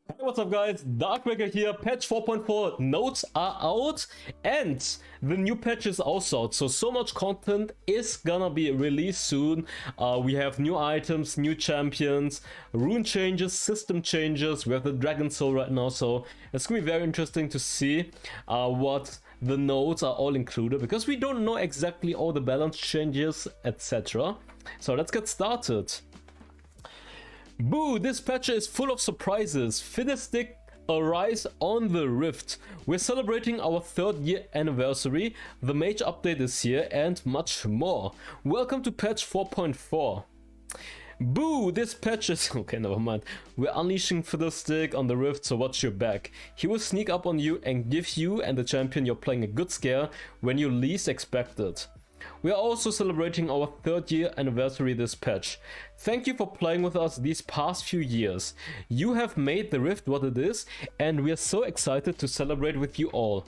Hey, what's up guys, Darkbreaker here, patch 4.4 notes are out and the new patch is also out, so much content is gonna be released soon. We have new items, new champions, rune changes, system changes, we have the Dragon Soul right now, so it's gonna be very interesting to see what the nodes are all included, because we don't know exactly all the balance changes, etc. So let's get started. Boo! This patch is full of surprises. Fiddlestick arise on the Rift. We're celebrating our 3rd year anniversary. The Mage update is here and much more. Welcome to patch 4.4. Boo! This patch is... okay, never mind. We're unleashing Fiddlestick on the Rift, so watch your back. He will sneak up on you and give you and the champion you're playing a good scare when you least expect it. We are also celebrating our 3rd year anniversary this patch. Thank you for playing with us these past few years. You have made the Rift what it is, and we are so excited to celebrate with you all.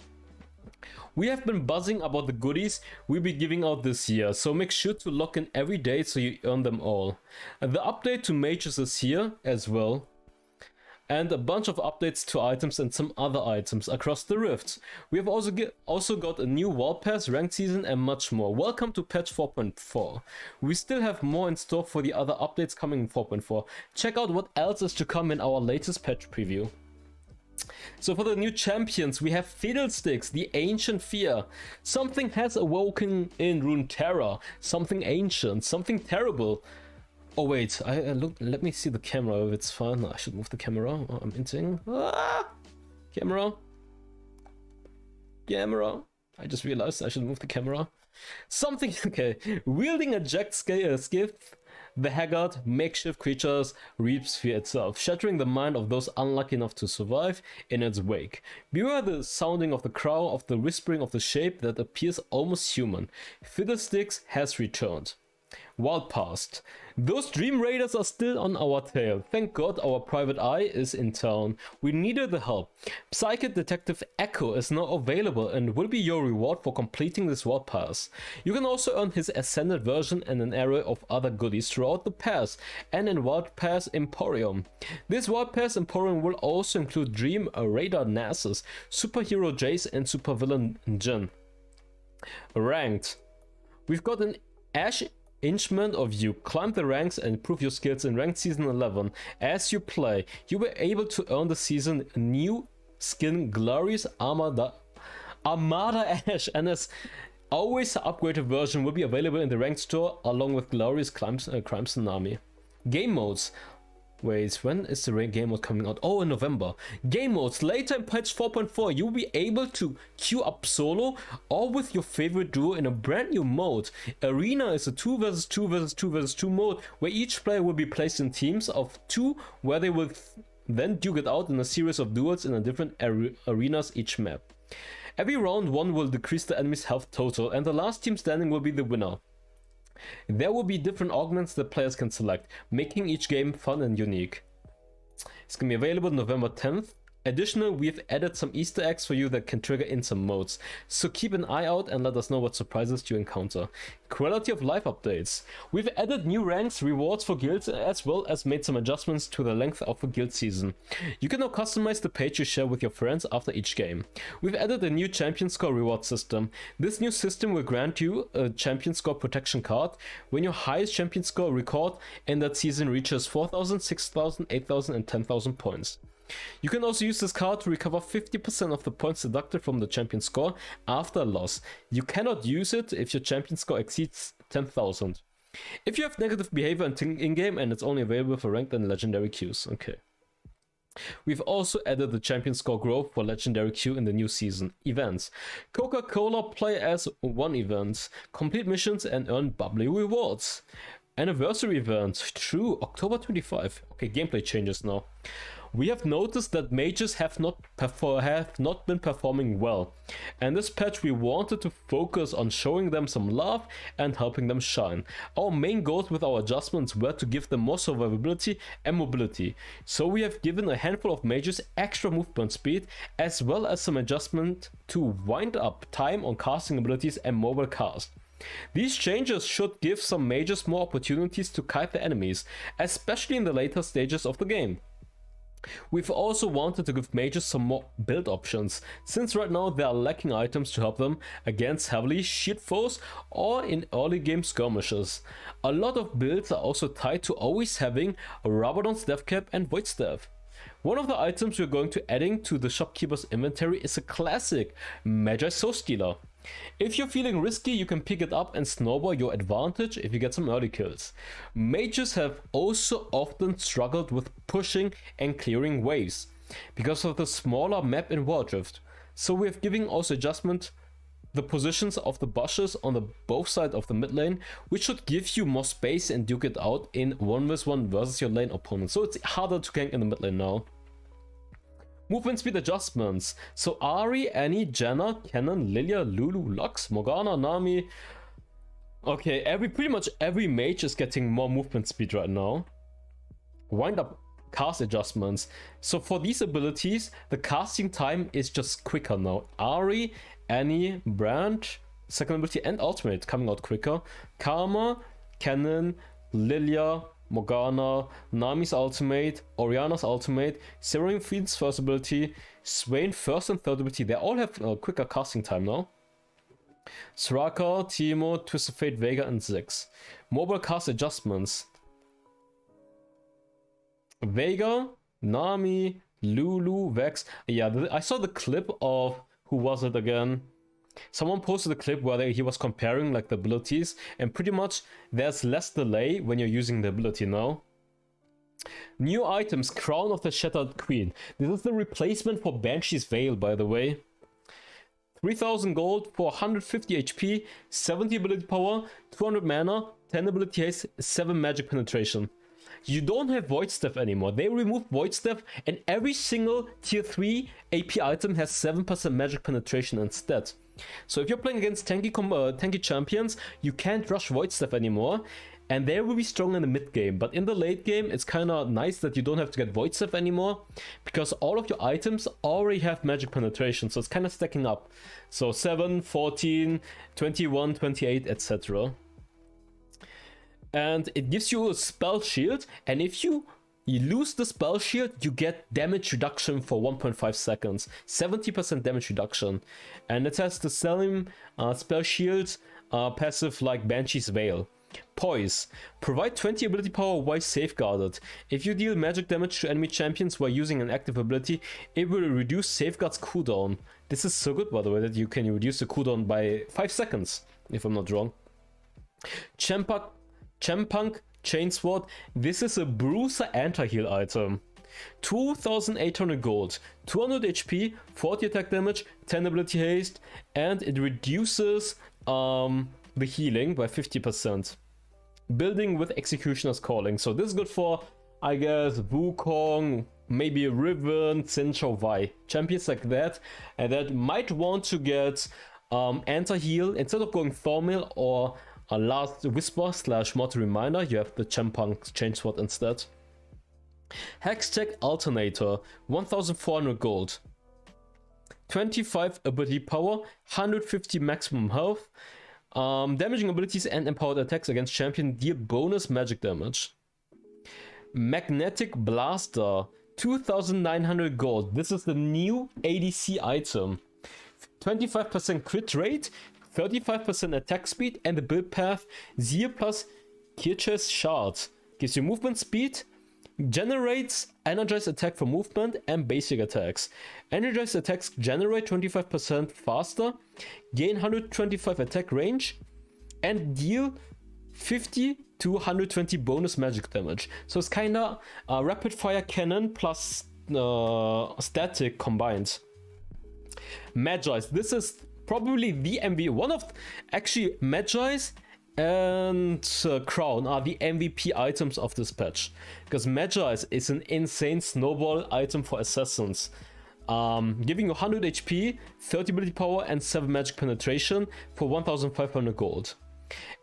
We have been buzzing about the goodies we'll be giving out this year, so make sure to log in every day so you earn them all. The update to Mages is here as well, and a bunch of updates to items and some other items across the rifts. We have also got a new World Pass, ranked season and much more. Welcome to patch 4.4. We still have more in store for the other updates coming in 4.4. Check out what else is to come in our latest patch preview. So for the new champions, we have Fiddlesticks, the Ancient Fear. Something has awoken in Runeterra. Something ancient, something terrible. Oh wait, let me see the camera if it's fine. I should move the camera. Oh, I'm hinting. Camera. I just realized I should move the camera. Something, okay. Wielding a jacked skiff, the haggard, makeshift creatures reaps fear itself, shattering the mind of those unlucky enough to survive in its wake. Beware the sounding of the crow, of the whispering of the shape that appears almost human. Fiddlesticks has returned. Wild Past. Those Dream Raiders are still on our tail. Thank God our private eye is in town. We needed the help. Psychic Detective Echo is now available and will be your reward for completing this Wild Pass. You can also earn his Ascended version and an array of other goodies throughout the pass and in Wild Pass Emporium. This Wild Pass Emporium will also include Dream Raider Nasus, Superhero Jace and Supervillain Jin. Ranked. We've got an Ash Inchment of you. Climb the ranks and improve your skills in ranked season 11. As you play, you were able to earn the season new skin Glorious Armada Ash, and as always, the upgraded version will be available in the ranked store along with Glorious Crime Tsunami. Game modes. Wait, when is the game mode coming out? Oh, in November. Game modes. Later in patch 4.4, you'll be able to queue up solo or with your favorite duo in a brand new mode. Arena is a 2 vs 2 vs 2 vs 2 mode where each player will be placed in teams of 2 where they will then duke it out in a series of duels in a different arenas each map. Every round 1 will decrease the enemy's health total and the last team standing will be the winner. There will be different augments that players can select, making each game fun and unique. It's going to be available November 10th. Additionally, we've added some Easter eggs for you that can trigger in some modes, so keep an eye out and let us know what surprises you encounter. Quality of life updates. We've added new ranks, rewards for guilds, as well as made some adjustments to the length of the guild season. You can now customize the page you share with your friends after each game. We've added a new champion score reward system. This new system will grant you a champion score protection card when your highest champion score record in that season reaches 4,000, 6,000, 8,000 and 10,000 points. You can also use this card to recover 50% of the points deducted from the champion score after a loss. You cannot use it if your champion score exceeds 10,000. If you have negative behavior in-game and it's only available for ranked and legendary queues. Okay. We've also added the champion score growth for legendary queue in the new season. Events. Coca-Cola play as 1 event. Complete missions and earn bubbly rewards. Anniversary event. True. October 25. Okay, gameplay changes now. We have noticed that mages have not been performing well, and this patch we wanted to focus on showing them some love and helping them shine. Our main goals with our adjustments were to give them more survivability and mobility, so we have given a handful of mages extra movement speed as well as some adjustment to wind up time on casting abilities and mobile cast. These changes should give some mages more opportunities to kite the enemies, especially in the later stages of the game. We've also wanted to give mages some more build options, since right now they are lacking items to help them against heavily shield foes or in early game skirmishes. A lot of builds are also tied to always having a Rabadon's Death Cap and Void Staff. One of the items we're going to adding to the shopkeeper's inventory is a classic Magi Soul Stealer. If you're feeling risky, you can pick it up and snowball your advantage if you get some early kills. Mages have also often struggled with pushing and clearing waves because of the smaller map in wildrift. So we're giving also adjustment the positions of the bushes on the both sides of the mid lane, which should give you more space and duke it out in 1v1 versus your lane opponent. So it's harder to gank in the mid lane now. Movement speed adjustments. So Ahri, Annie, Janna, Kennen, Lilia, Lulu, Lux, Morgana, Nami. Okay, pretty much every mage is getting more movement speed right now. Wind up cast adjustments. So for these abilities, the casting time is just quicker now. Ahri, Annie, Brand, second ability and ultimate coming out quicker. Karma, Kennen, Lilia, Morgana, Nami's ultimate, Orianna's ultimate, Seraphim's first ability, Swain first and third ability, they all have a quicker casting time now. Soraka, Teemo, Twisted Fate, Veigar, and Ziggs. Mobile cast adjustments. Veigar, Nami, Lulu, Vex. Yeah, I saw the clip of, who was it again? Someone posted a clip where he was comparing like the abilities, and pretty much there's less delay when you're using the ability now. New items, Crown of the Shattered Queen. This is the replacement for Banshee's Veil, by the way. 3000 gold for 150 HP, 70 ability power, 200 mana, 10 ability haste, 7 magic penetration. You don't have Void Staff anymore. They removed Void Staff, and every single tier 3 AP item has 7% magic penetration instead. So if you're playing against tanky champions, you can't rush Void Staff anymore, and they will be strong in the mid game. But in the late game, it's kind of nice that you don't have to get Void Staff anymore, because all of your items already have magic penetration, so it's kind of stacking up. So 7, 14, 21, 28, etc. And it gives you a spell shield, and if you lose the spell shield, you get damage reduction for 1.5 seconds, 70% damage reduction. And it has the same spell shield passive like Banshee's Veil. Poise. Provide 20 ability power while safeguarded. If you deal magic damage to enemy champions while using an active ability, it will reduce Safeguard's cooldown. This is so good, by the way, that you can reduce the cooldown by 5 seconds, if I'm not wrong. Champunk Chainsword. This is a bruiser anti-heal item. 2800 gold, 200 HP, 40 attack damage, 10 ability haste, and it reduces the healing by 50%. Building with Executioner's Calling. So this is good for, I guess, Wukong, maybe Riven, Xin Zhao Wei. Champions like that, and that might want to get anti-heal. Instead of going Thornmail or a Last Whisper / Mortal Reminder, you have the Champunk Chainsword instead. Hextech Alternator, 1400 gold, 25 ability power, 150 maximum health. Damaging abilities and empowered attacks against champion deal bonus magic damage. Magnetic Blaster, 2900 gold. This is the new ADC item. 25% crit rate, 35% attack speed, and the build path Zir plus Kirches Shard. Gives you movement speed, generates energized attack for movement and basic attacks. Energized attacks generate 25% faster, gain 125 attack range, and deal 50 to 120 bonus magic damage. So it's kinda a rapid fire cannon plus static combined. Magi's. This is probably the MVP. One of actually Magi's and Crown are the MVP items of this patch, because Magi's is an insane snowball item for assassins, giving you 100 HP, 30 ability power, and 7 magic penetration for 1500 gold.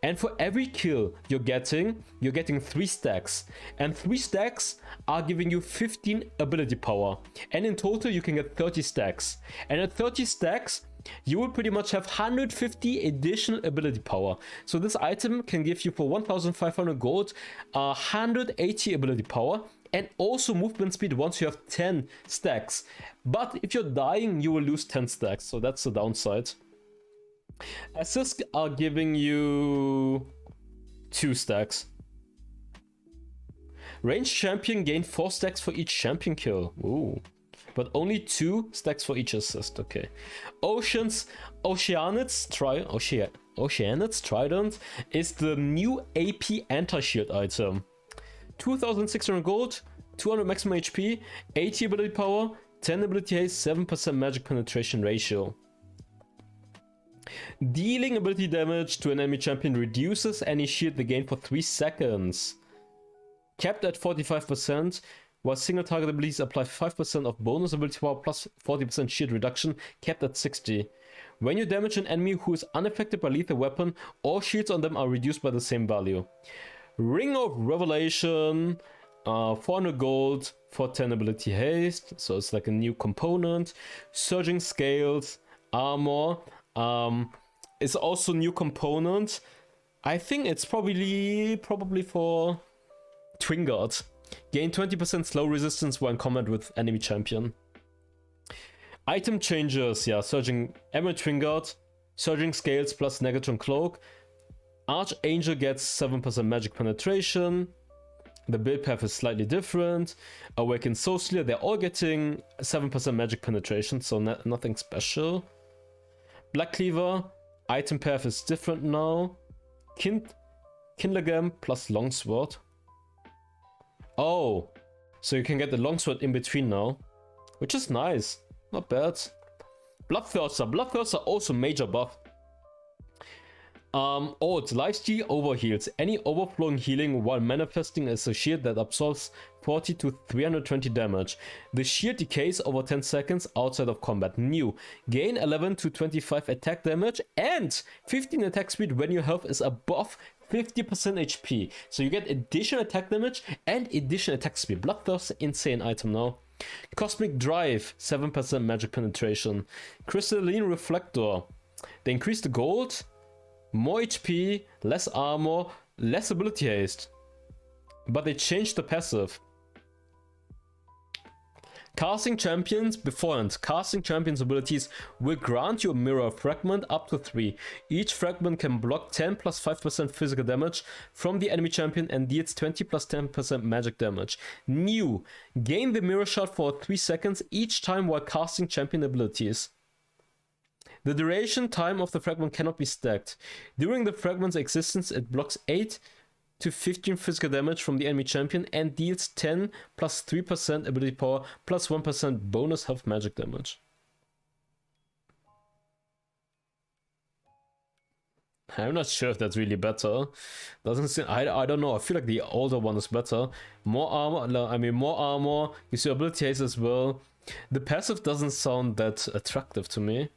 And for every kill you're getting 3 stacks, and 3 stacks are giving you 15 ability power, and in total you can get 30 stacks, and at 30 stacks you will pretty much have 150 additional ability power. So this item can give you for 1500 gold 180 ability power and also movement speed once you have 10 stacks. But if you're dying, you will lose 10 stacks, so that's the downside. Assists are giving you 2 stacks. Ranged champion gain 4 stacks for each champion kill. Ooh. But only 2 stacks for each assist. Okay. Ocean's Trident is the new AP anti-shield item. 2600 gold, 200 maximum HP, 80 ability power, 10 ability haste, 7% magic penetration ratio. Dealing ability damage to an enemy champion reduces any shield they gain for 3 seconds. Capped at 45%, while single target abilities apply 5% of bonus ability power plus 40% shield reduction, capped at 60. When you damage an enemy who is unaffected by lethal weapon, all shields on them are reduced by the same value. Ring of Revelation, 400 gold for 10 ability haste, so it's like a new component. Surging Scales, armor, is also new component. I think it's probably for Twin Guard. Gain 20% slow resistance while in combat with enemy champion. Item changes, yeah, Surging Emerald Twin Guard, Surging Scales plus Negatron Cloak. Archangel gets 7% magic penetration. The build path is slightly different. Awakened Soul Slayer, they're all getting 7% magic penetration, so nothing special. Black Cleaver, item path is different now. Kindlegam plus Longsword. Oh, so you can get the Longsword in between now, which is nice, not bad. Bloodthirster also major buff. It's lifesteal overheals. Any overflowing healing while manifesting is a shield that absorbs 40 to 320 damage. The shield decays over 10 seconds outside of combat. New. Gain 11 to 25 attack damage and 15 attack speed when your health is above 50% HP. So you get additional attack damage and additional attack speed. Bloodthirst, insane item now. Cosmic Drive, 7% magic penetration. Crystalline Reflector. They increase the gold, more HP, less armor, less ability haste. But they changed the passive. Casting Champions abilities will grant you a Mirror Fragment up to 3. Each fragment can block 10 plus 5% physical damage from the enemy champion and deals 20 plus 10% magic damage. New. Gain the Mirror Shot for 3 seconds each time while casting champion abilities. The duration time of the fragment cannot be stacked. During the fragment's existence, it blocks 8 to 15 physical damage from the enemy champion and deals 10 plus 3% ability power plus 1% bonus health magic damage. I'm not sure if that's really better. Doesn't seem, I don't know. I feel like the older one is better. More armor, gives you ability haste as well. The passive doesn't sound that attractive to me.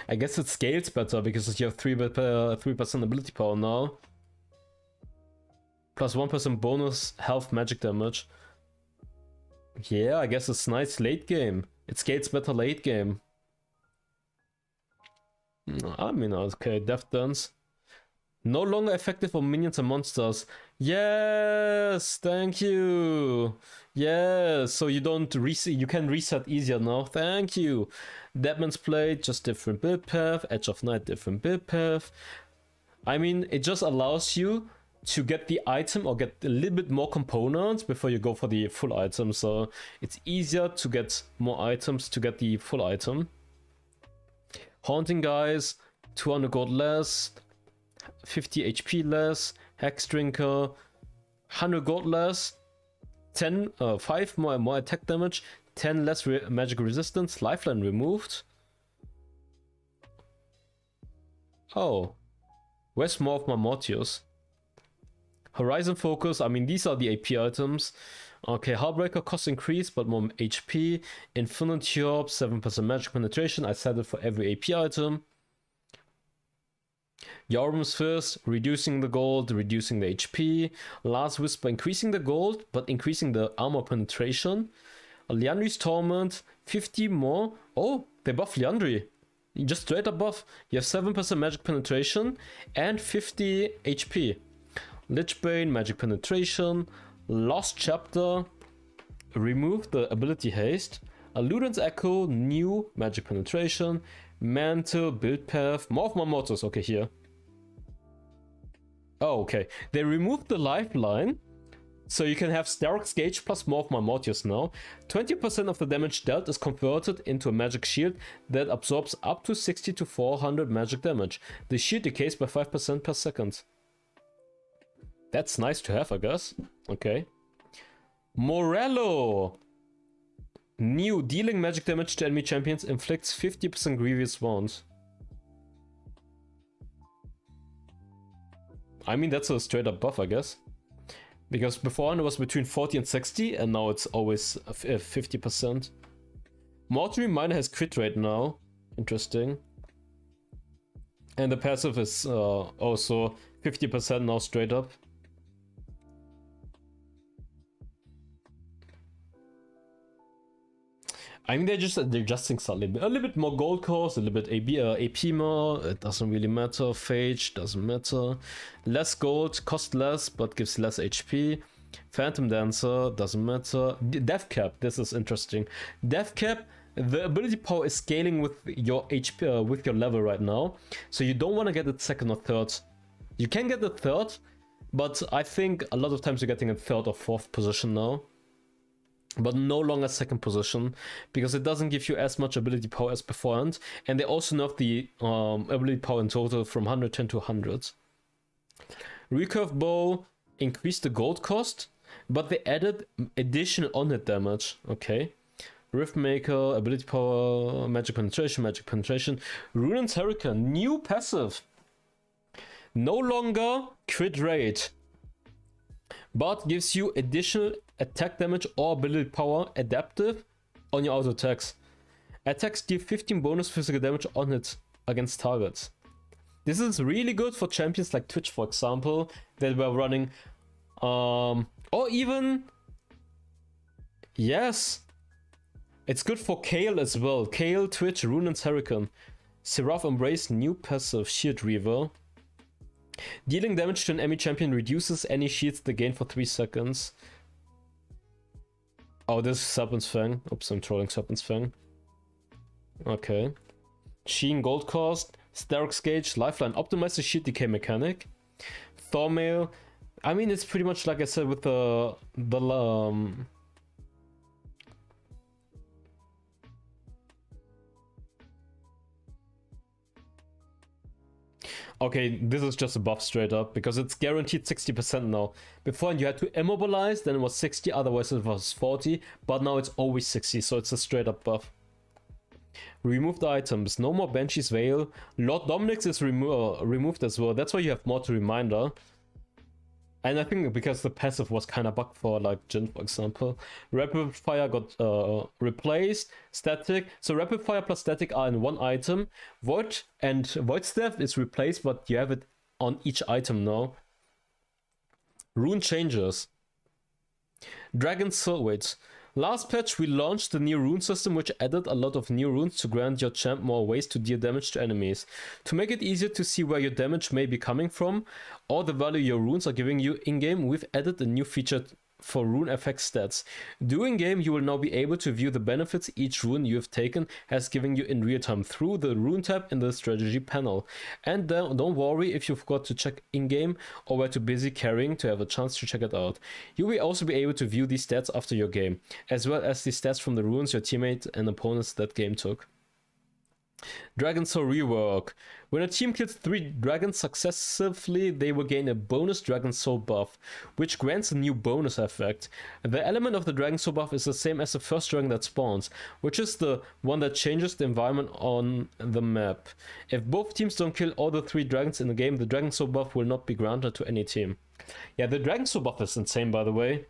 I guess it scales better because you have 3% ability power now. Plus 1% bonus health magic damage. Yeah, I guess it's nice late game. It scales better late game. I mean, okay, Death Dance. No longer effective on minions and monsters. Yes, thank you. Yes, so you don't reset. You can reset easier now. Thank you. Deadman's Blade, just different build path. Edge of Night, different build path. I mean, it just allows you to get the item or get a little bit more components before you go for the full item. So it's easier to get more items to get the full item. Haunting Guys, 200 gold less. 50 HP less, Hex Drinker, 100 gold less, 5 more attack damage, 10 less magic resistance, lifeline removed. Oh, where's more of my Mortius? Horizon Focus, I mean these are the AP items. Okay, Heartbreaker cost increase but more HP. Infinity Orb, 7% magic penetration, I said it for every AP item. Yarum's Fist, reducing the gold, reducing the HP. Last Whisper, increasing the gold, but increasing the armor penetration. Liandry's Torment, 50 more. Oh, they buff Liandry. You just straight up buff. You have 7% magic penetration and 50 HP. Lichbane, magic penetration, Lost Chapter, remove the ability haste, Alludan's Echo, new magic penetration, Mantle, build path, more of my motors. Okay, here. Oh, okay. They removed the lifeline, so you can have Stark's Gauge plus more of my Mortius now. 20% of the damage dealt is converted into a magic shield that absorbs up to 60 to 400 magic damage. The shield decays by 5% per second. That's nice to have, I guess. Okay. Morello! New, dealing magic damage to enemy champions inflicts 50% grievous wounds. I mean, that's a straight up buff, I guess. Because before it was between 40 and 60, and now it's always 50%. Mortuary Miner has crit rate now. Interesting. And the passive is also 50% now straight up. I mean, they're adjusting slightly. A little bit more gold cost, a little bit AP more. It doesn't really matter. Phage doesn't matter. Less gold, cost less, but gives less HP. Phantom Dancer doesn't matter. Death Cap, this is interesting. Death Cap, the ability power is scaling with your HP, with your level right now. So you don't want to get it second or third. You can get the third, but I think a lot of times you're getting a third or fourth position now. But no longer second position, because it doesn't give you as much ability power as beforehand, and they also nerfed the ability power in total from 110 to 100. Recurve Bow increased the gold cost, but they added additional on-hit damage. Okay. Riftmaker, ability power, magic penetration. Ruin's Hurricane, new passive. No longer crit rate, but gives you additional attack damage or ability power adaptive on your auto attacks. Attacks deal 15 bonus physical damage on it against targets. This is really good for champions like Twitch, for example, that were running, or even, yes, it's good for Kale as well. Kale, Twitch, Ruin's Hurricane. Seraph Embrace, new passive, Shield Reaver. Dealing damage to an enemy champion reduces any shields they gain for 3 seconds. Oh, this is Serpent's Fang. Oops, I'm trolling Serpent's Fang. Okay. Sheen, gold cost. Stark's Gauge, lifeline. Optimize the shield decay mechanic. Thormail. I mean, it's pretty much like I said with the Okay, this is just a buff straight up, because it's guaranteed 60% now. Before you had to immobilize, then it was 60, otherwise it was 40, but now it's always 60, so it's a straight up buff. Remove the items, no more Banshee's Veil. Lord Dominic's is removed as well, that's why you have more to Reminder. And I think because the passive was kind of bugged for like Jin, for example. Rapid Fire got replaced. Static. So Rapid Fire plus Static are in one item. Void and Void Staff is replaced, but you have it on each item now. Rune changes. Dragon Soul. Wait. Last patch we launched the new rune system, which added a lot of new runes to grant your champ more ways to deal damage to enemies. To make it easier to see where your damage may be coming from, or the value your runes are giving you in-game, we've added a new feature for rune effect stats. During game, you will now be able to view the benefits each rune you have taken has given you in real time through the rune tab in the strategy panel. And don't worry if you forgot to check in-game or were too busy carrying to have a chance to check it out. You will also be able to view these stats after your game, as well as the stats from the runes your teammate and opponents that game took. Dragon Soul rework. When a team kills 3 dragons successively, they will gain a bonus Dragon Soul buff, which grants a new bonus effect. The element of the Dragon Soul buff is the same as the first dragon that spawns, which is the one that changes the environment on the map. If both teams don't kill all the 3 dragons in the game, the Dragon Soul buff will not be granted to any team. Yeah, the Dragon Soul buff is insane, by the way.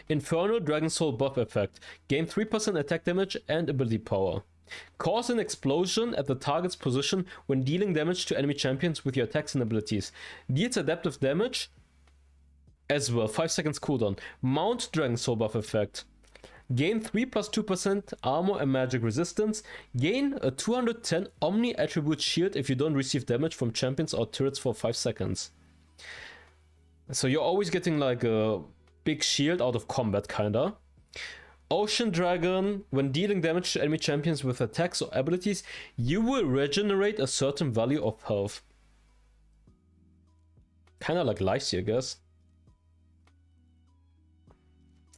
Infernal Dragon Soul buff effect. Gain 3% attack damage and ability power. Cause an explosion at the target's position when dealing damage to enemy champions with your attacks and abilities. Deals adaptive damage as well. 5 seconds cooldown. Mount Dragon Soul buff effect. gain 3 plus 2% armor and magic resistance, gain a 210 Omni attribute shield if you don't receive damage from champions or turrets for 5 seconds. So you're always getting like a big shield out of combat, kinda. Ocean Dragon, when dealing damage to enemy champions with attacks or abilities, you will regenerate a certain value of health. Kinda like Lycia, I guess.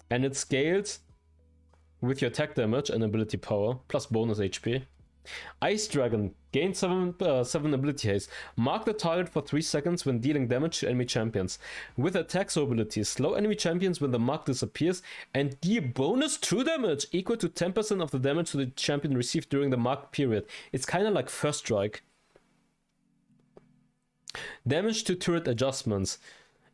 And it scales with your attack damage and ability power, plus bonus HP. Ice Dragon, gain 7 ability haste. Mark the target for 3 seconds when dealing damage to enemy champions. With attacks or abilities, slow enemy champions when the mark disappears and deal bonus true damage equal to 10% of the damage to the champion received during the mark period. It's kind of like First Strike. Damage to turret adjustments.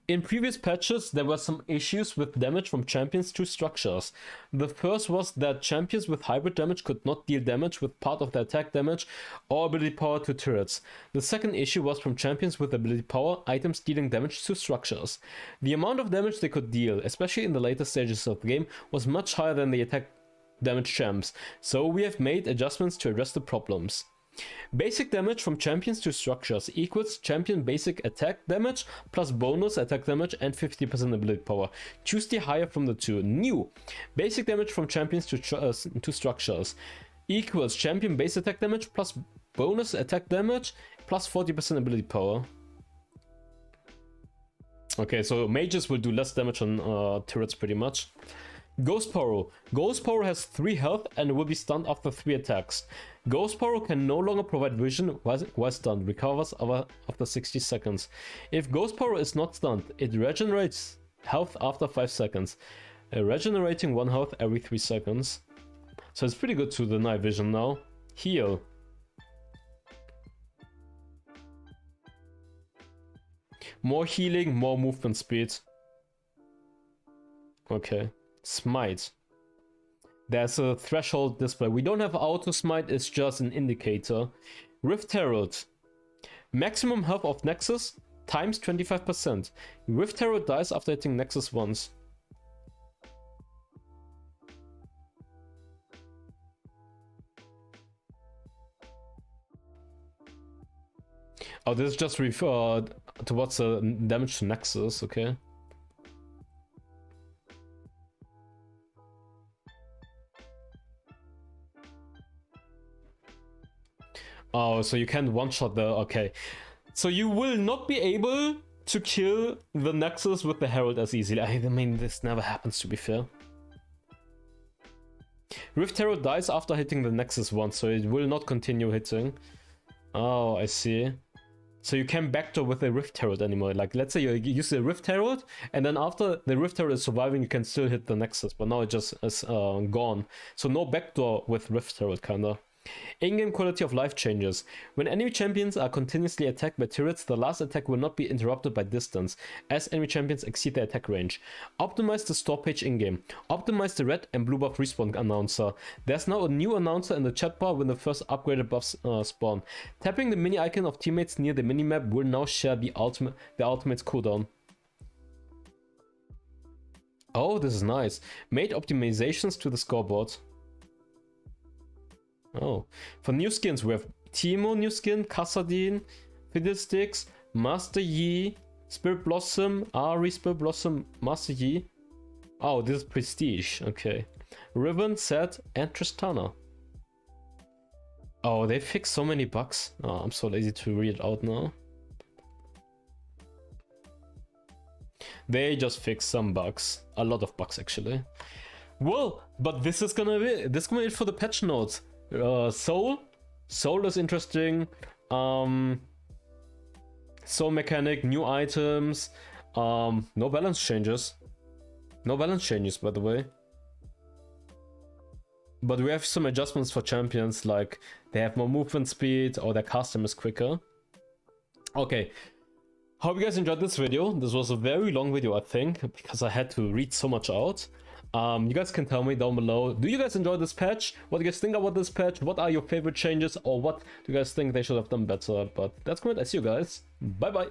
In previous patches, there were some issues with damage from champions to structures. The first was that champions with hybrid damage could not deal damage with part of their attack damage or ability power to turrets. The second issue was from champions with ability power items dealing damage to structures. The amount of damage they could deal, especially in the later stages of the game, was much higher than the attack damage champs, so we have made adjustments to address the problems. Basic damage from champions to structures equals champion basic attack damage plus bonus attack damage and 50% ability power. Choose the higher from the two. New. Basic damage from champions to structures equals champion base attack damage plus bonus attack damage plus 40% ability power. Okay, so mages will do less damage on turrets pretty much. Ghost Power. Ghost Power has 3 health and will be stunned after 3 attacks. Ghost Power can no longer provide vision while stunned, recovers after 60 seconds. If Ghost Power is not stunned, it regenerates health after 5 seconds, regenerating 1 health every 3 seconds. So it's pretty good to deny vision now. Heal. More healing, more movement speed. Okay. Smite. There's a threshold display. We don't have auto smite, it's just an indicator. Rift Herald. Maximum health of Nexus times 25%. Rift Herald dies after hitting Nexus once. Oh, this is just referred towards the damage to Nexus, okay. Oh, so you can't one-shot the... okay. So you will not be able to kill the Nexus with the Herald as easily. I mean, this never happens, to be fair. Rift Herald dies after hitting the Nexus once, so it will not continue hitting. Oh, I see. So you can't backdoor with the Rift Herald anymore. Like, let's say you use the Rift Herald, and then after the Rift Herald is surviving, you can still hit the Nexus, but now it just is gone. So no backdoor with Rift Herald, kinda. In-game quality of life changes. When enemy champions are continuously attacked by turrets, the last attack will not be interrupted by distance, as enemy champions exceed their attack range. Optimize the store page in-game. Optimize the red and blue buff respawn announcer. There's now a new announcer in the chat bar when the first upgraded buffs spawn. Tapping the mini icon of teammates near the minimap will now share the ultimate's cooldown. Oh, this is nice. Made optimizations to the scoreboard. Oh, for new skins we have Timo new skin, Kassadin, Fiddlesticks, Master Yi, Spirit Blossom, Ari Spirit Blossom, Master Yi. Oh, this is Prestige, okay. Riven, Set, and Tristana. Oh, they fixed so many bugs. Oh, I'm so lazy to read it out now. They just fixed some bugs. A lot of bugs, actually. Well, but this is gonna be it for the patch notes. Soul is interesting. Soul mechanic, new items, no balance changes, by the way, but we have some adjustments for champions, like they have more movement speed or their cast time is quicker. Okay, hope you guys enjoyed this video. This was a very long video, I think, because I had to read so much out. You guys can tell me down below, do you guys enjoy this patch? What do you guys think about this patch? What are your favorite changes, or what do you guys think they should have done better? But that's great. I see you guys. Bye bye.